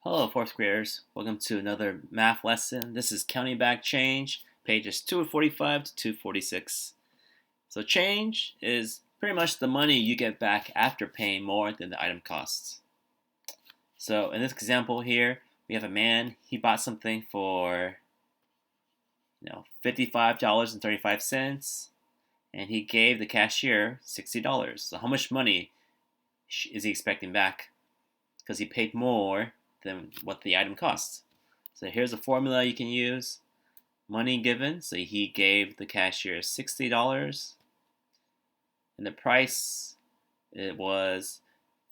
Hello, fourth graders. Welcome to another math lesson. This is counting back change, pages 245 to 246. So change is pretty much the money you get back after paying more than the item costs. So in this example here, we have a man. He bought something for $55.35, and he gave the cashier $60. So how much money is he expecting back? Because he paid more than what the item costs. So here's a formula you can use. Money given, so he gave the cashier $60, and the price, it was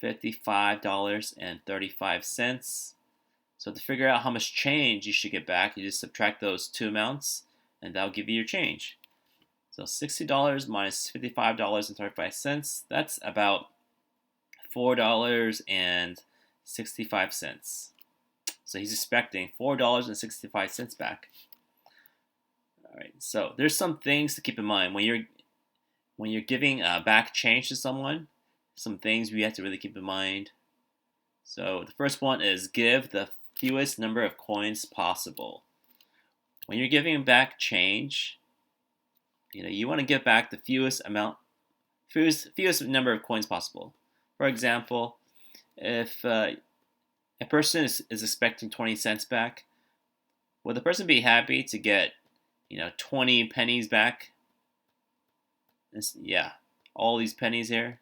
$55.35. So to figure out how much change you should get back, you just subtract those two amounts, and that'll give you your change. So $60 minus $55.35, that's about $4.65. So he's expecting $4.65 back. All right. So there's some things to keep in mind when you're giving back change to someone. Some things we have to really keep in mind. So the first one is give the fewest number of coins possible. When you're giving back change, you want to give back the fewest number of coins possible. For example, if a person is expecting 20 cents back, would the person be happy to get 20 pennies back? Yeah, all these pennies here.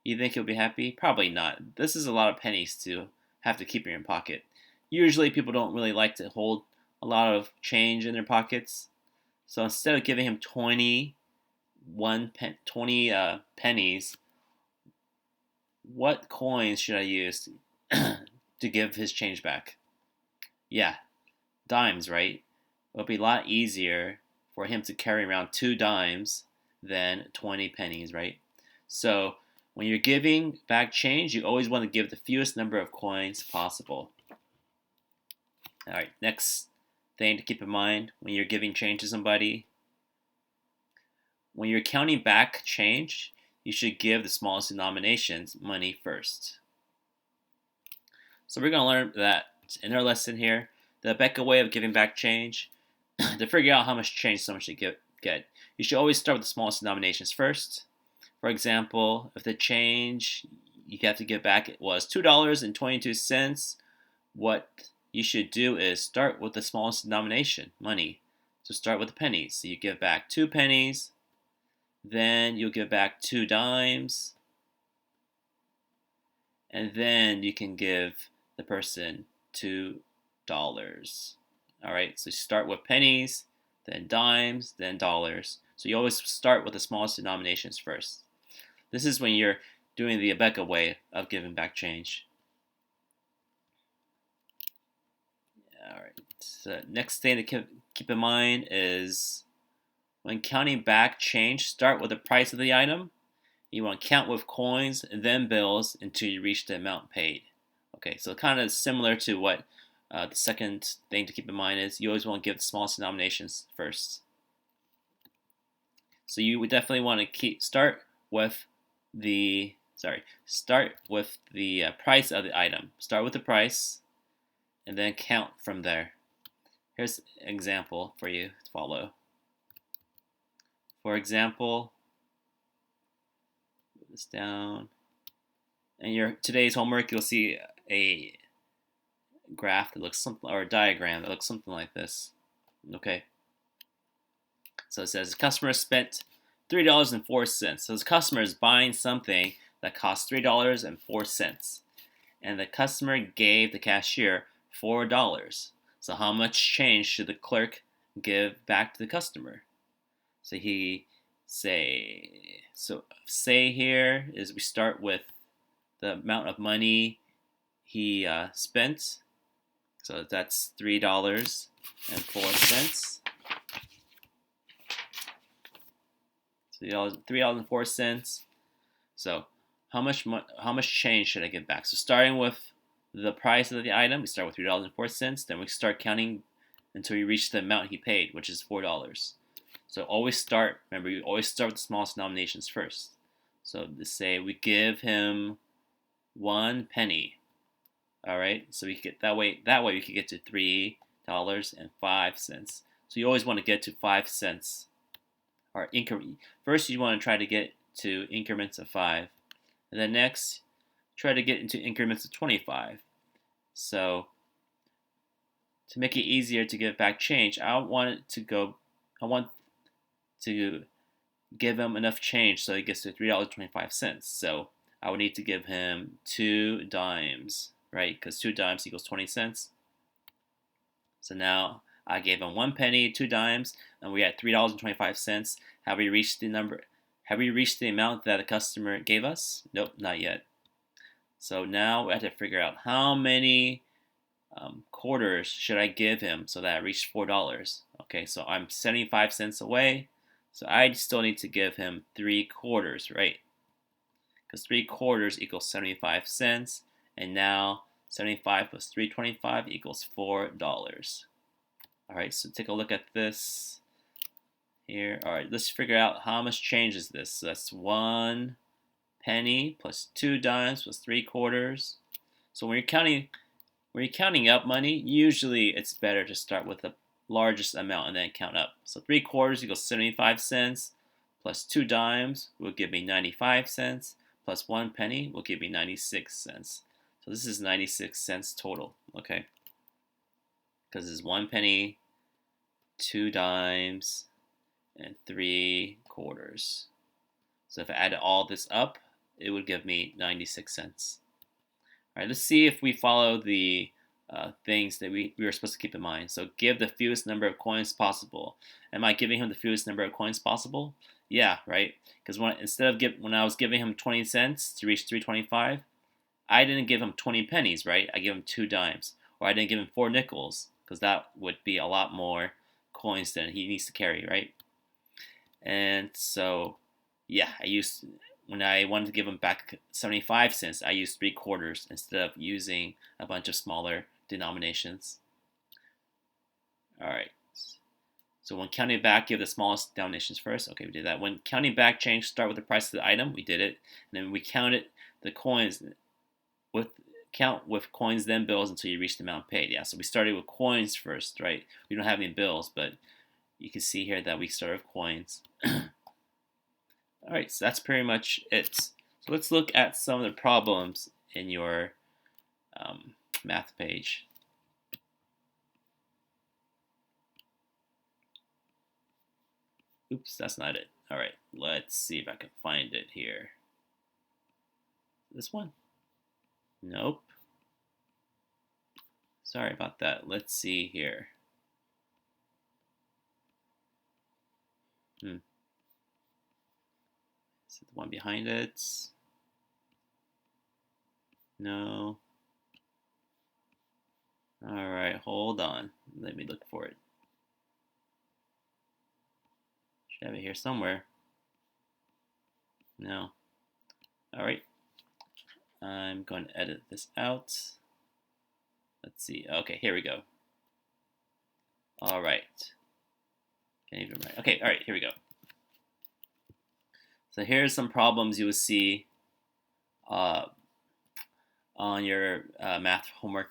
You think he'll be happy? Probably not. This is a lot of pennies to have to keep in your pocket. Usually people don't really like to hold a lot of change in their pockets. So instead of giving him 20 pennies, what coins should I use to give his change back? Yeah, dimes, right? It would be a lot easier for him to carry around 2 dimes than 20 pennies, right? So when you're giving back change, you always want to give the fewest number of coins possible. All right, next thing to keep in mind when you're giving change to somebody. When you're counting back change, you should give the smallest denominations money first. So we're going to learn that in our lesson here, the Becca way of giving back change. To figure out how much change someone should get, you should always start with the smallest denominations first. For example, if the change you have to give back was $2.22, what you should do is start with the smallest denomination, money. So start with the pennies. So you give back 2 pennies, then you'll give back 2 dimes, and then you can give the person $2. All right, so start with pennies, then dimes, then dollars. So you always start with the smallest denominations first. This is when you're doing the Becca way of giving back change. All right, so next thing to keep in mind is when counting back change, start with the price of the item. You want to count with coins and then bills until you reach the amount paid. Okay, so kind of similar to what the second thing to keep in mind is you always want to give the smallest denominations first. So you would definitely want to start with the price of the item. Start with the price and then count from there. Here's an example for you to follow. For example, put this down. In your today's homework, you'll see a graph that looks something, or a diagram that looks something like this. Okay. So it says the customer spent $3.04. So the customer is buying something that costs $3.04, and the customer gave the cashier $4. So how much change should the clerk give back to the customer? So say here is we start with the amount of money he spent. So that's $3.04. So $3.04. So how much change should I give back? So starting with the price of the item, we start with $3.04. Then we start counting until we reach the amount he paid, which is $4. So remember, you always start with the smallest denominations first. So to say we give him 1 penny. All right, so we could get that way. That way we could get to $3.05. So you always want to get to 5 cents or increment. First, you want to try to get to increments of 5, and then next, try to get into increments of 25. So to make it easier to give back change, I want to give him enough change so he gets to $3.25. So I would need to give him 2 dimes, right? Because 2 dimes equals 20 cents. So now I gave him 1 penny, 2 dimes, and we're at $3.25. Have we reached the number? Have we reached the amount that the customer gave us? Nope, not yet. So now we have to figure out how many quarters should I give him so that I reach $4. Okay, so I'm 75 cents away. So I still need to give him 3 quarters, right? Because 3 quarters equals 75 cents. And now 75 plus 325 equals $4. All right, so take a look at this here. All right, let's figure out how much change is this. So that's 1 penny plus 2 dimes plus 3 quarters. So when you're counting up money, usually it's better to start with the largest amount and then count up. So 3 quarters equals 75 cents plus 2 dimes will give me 95 cents plus 1 penny will give me 96 cents. So this is 96 cents total, okay? Because it's 1 penny, 2 dimes, and 3 quarters. So if I add all this up, it would give me 96 cents. All right, let's see if we follow the things that we were supposed to keep in mind. So give the fewest number of coins possible. Am I giving him the fewest number of coins possible? Yeah, right? Because when I was giving him 20 cents to reach 325, I didn't give him 20 pennies, right? I gave him 2 dimes. Or I didn't give him 4 nickels, because that would be a lot more coins than he needs to carry, right? And so, yeah, when I wanted to give him back 75 cents, I used 3 quarters instead of using a bunch of smaller denominations. All right. So when counting back, give the smallest denominations first. Okay, we did that. When counting back change, start with the price of the item. We did it. And then we counted the coins count with coins then bills until you reach the amount paid. Yeah, so we started with coins first, right? We don't have any bills, but you can see here that we started with coins. All right, so that's pretty much it. So let's look at some of the problems in your math page. Oops, that's not it. All right, let's see if I can find it here. This one? Nope. Sorry about that. Let's see here. Is it the one behind it? No. All right, hold on. Let me look for it. Should have it here somewhere. No. All right. I'm going to edit this out. Let's see. Okay, here we go. All right. Can't even write. Okay, all right, here we go. So here's some problems you will see on your math homework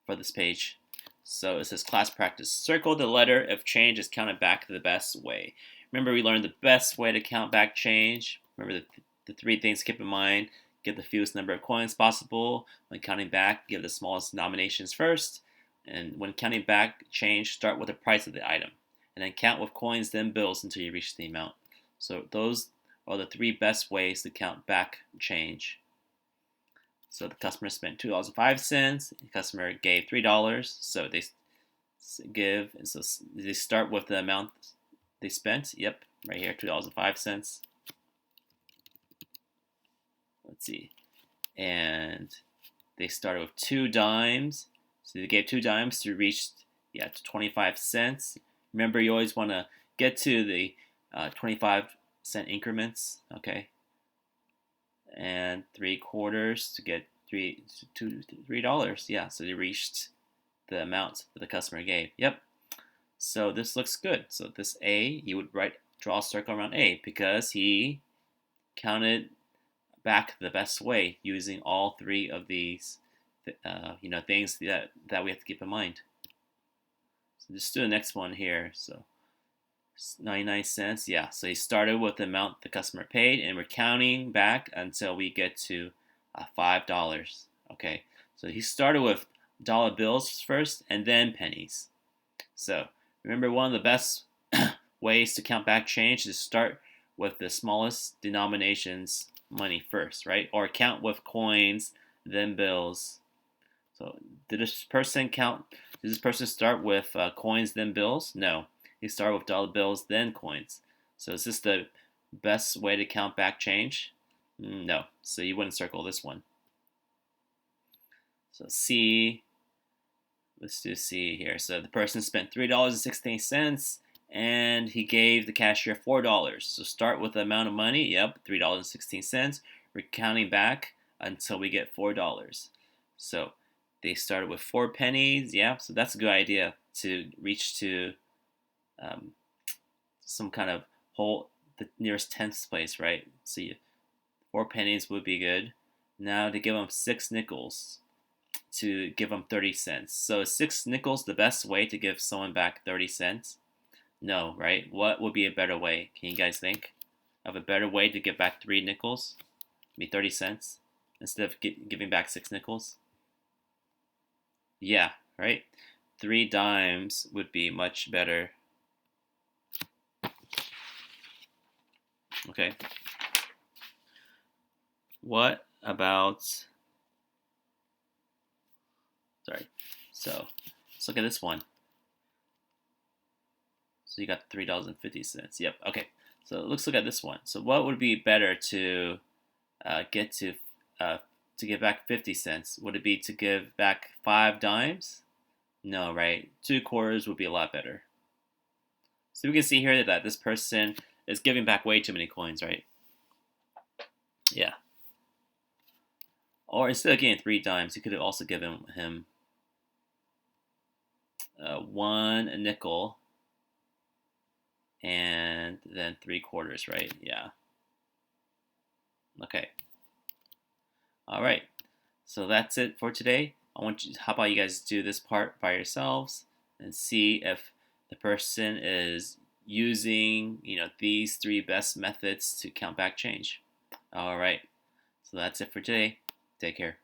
for this page. So it says class practice. Circle the letter if change is counted back the best way. Remember, we learned the best way to count back change. Remember the 3 things to keep in mind. Give the fewest number of coins possible. When counting back, give the smallest denominations first. And when counting back change, start with the price of the item. And then count with coins, then bills until you reach the amount. So those are the 3 best ways to count back change. So the customer spent $2.05. The customer gave $3. So they give, and so they start with the amount they spent. Yep, right here, $2.05. Let's see. And they started with 2 dimes. So they gave 2 dimes to reach, to 25 cents. Remember, you always want to get to the 25-cent increments, okay? And 3 quarters to get $3. Yeah, so they reached the amount that the customer gave. Yep. So this looks good. So this A, you would draw a circle around A because he counted back the best way using all 3 of these things that we have to keep in mind. So just do the next one here. So 99 cents. Yeah, so he started with the amount the customer paid, and we're counting back until we get to $5. Okay, so he started with dollar bills first and then pennies. So remember, one of the best ways to count back change is start with the smallest denominations money first, right? Or count with coins, then bills. So did this person count? Did this person start with coins, then bills? No. He started with dollar bills, then coins. So is this the best way to count back change? No. So you wouldn't circle this one. So C, let's do C here. So the person spent $3.16 and he gave the cashier $4. So start with the amount of money. Yep, $3.16. We're counting back until we get $4. So they started with 4 pennies. Yeah, so that's a good idea to reach to some kind of whole, the nearest tenths place, right? So 4 pennies would be good. Now to give them 6 nickels, to give them 30 cents. So is 6 nickels the best way to give someone back 30 cents? No, right? What would be a better way? Can you guys think of a better way to give back 3 nickels? Maybe 30 cents instead of giving back 6 nickels? Yeah, right? 3 dimes would be much better. Okay. What about, sorry. So let's look at this one. So you got $3.50. Yep. Okay. So let's look at this one. So what would be better to get to give back 50 cents? Would it be to give back 5 dimes? No, right? 2 quarters would be a lot better. So we can see here that this person is giving back way too many coins, right? Yeah. Or instead of getting 3 dimes, you could have also given him 1 nickel and then 3 quarters, right? Yeah. Okay. All right. So that's it for today. How about you guys do this part by yourselves and see if the person is using, these 3 best methods to count back change. All right. So that's it for today. Take care.